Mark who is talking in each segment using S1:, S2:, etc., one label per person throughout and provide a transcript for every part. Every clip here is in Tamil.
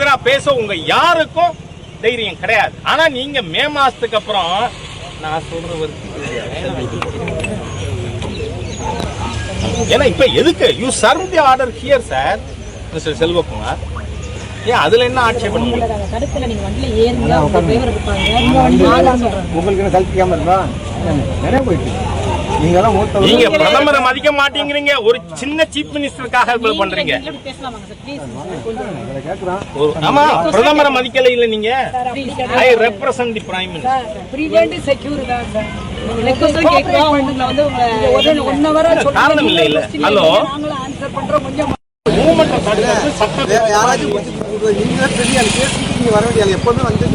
S1: எதிராக பேச உங்க யாருக்கும் தைரியம் கிடையாது. ஆனா நீங்க மே மாசத்துக்கு அப்புறம் நான் சொல்ற ஏன்னா இப்ப எதுக்கு you serve the order here sir mister Selvakumar. ஏன் அதுல என்ன ஆட்சேபம்? நீங்க பிரதமரை மதிக்க மாட்டேங்கிறீங்க, ஒரு சின்ன சீஃப் மினிஸ்டருக்காக பண்றீங்க. ஆமா, பிரதமரை மதிக்கல இல்ல நீங்க. ஐ ரெப்ரசன்ட் தி பிரைம் மினிஸ்டர். காரணம் இல்ல இல்ல. ஹலோ,
S2: எப்பவுமே வந்து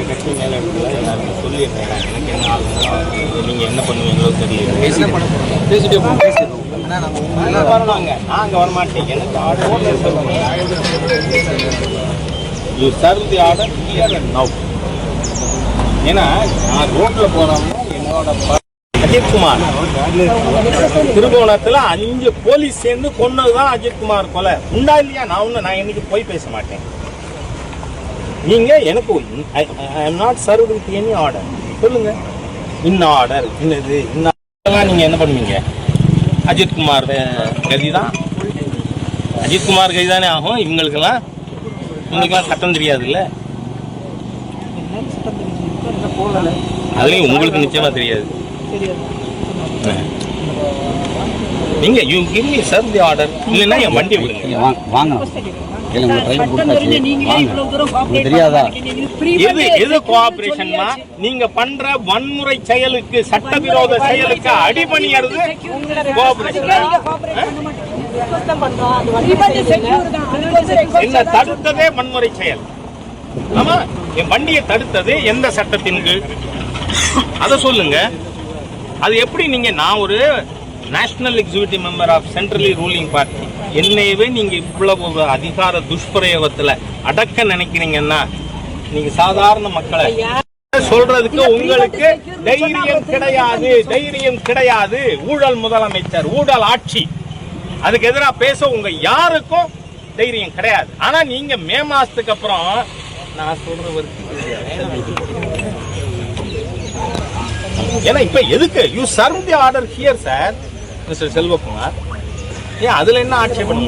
S1: கட்சி மேல எல்லாருக்கும் சொல்லிடுறேன். எனக்கு என்ன ஆகுது, நீங்க என்ன பண்ணுவீங்களோ தெரியல. வருவாங்க, நான் அங்க வரமாட்டேன். எனக்கு order you serve the order here and now. ஏன்னா நான் ரோட்ல போறவங்க என்னோட அஜித்குமார் திருபுவனத்துல 5 போலீஸ் சேர்ந்து கொன்னதுதான் அஜித்குமார் கொலை. உண்டா இல்லையா? நான் இன்னைக்கு போய் பேச மாட்டேன். நீங்க எனக்கு I am not served with any order. சொல்லுங்க, இன்ன ஆர்டர் இன்னது இன்னும் நீங்க என்ன பண்ணுவீங்க? அஜித்குமார் கதிதான், அஜித்குமார் கதி தானே ஆகும். இவங்களுக்கெல்லாம் சட்டம் தெரியாது இல்ல. அதுலயும் உங்களுக்கு நிச்சயமா தெரியாது. நீங்க you give me serve the order, இல்லைன்னா என் வண்டி விடுங்க.
S2: வாங்க.
S1: எது கோஆபரேஷன்னா நீங்க பண்ற வன்முறை செயலுக்கு, சட்டவிரோத செயலுக்கு அடிபணியறது கோஆபரேஷன். என்ன தடுத்ததே வன்முறை செயல். ஆமா, என் வண்டியை தடுத்தது எந்த சட்டத்தின் கீழ்? அத சொல்லுங்க. அது எப்படி? நீங்க நான் ஒரு national executive member of centrally ruling party, என்னையவே நீங்க இவ்வளவு அதிகார துஷ்பிரயோகத்துல அடக்க நினைக்கிறீங்கன்னா நீங்க சாதாரண மக்களை சொல்றதுக்கு உங்களுக்கு தைரியம் கிடையாது. ஊழல் முதலமைச்சர், ஊழல் ஆட்சி, அதுக்கு எதிராக பேச உங்க யாருக்கும் தைரியம் கிடையாது. ஆனா நீங்க மே மாசத்துக்கு அப்புறம் நான் சொல்ற ஏன்னா இப்ப எதுக்கு you serve the order here sir mister Selvakumar. ஏன் அதுல என்ன ஆட்சேபம்?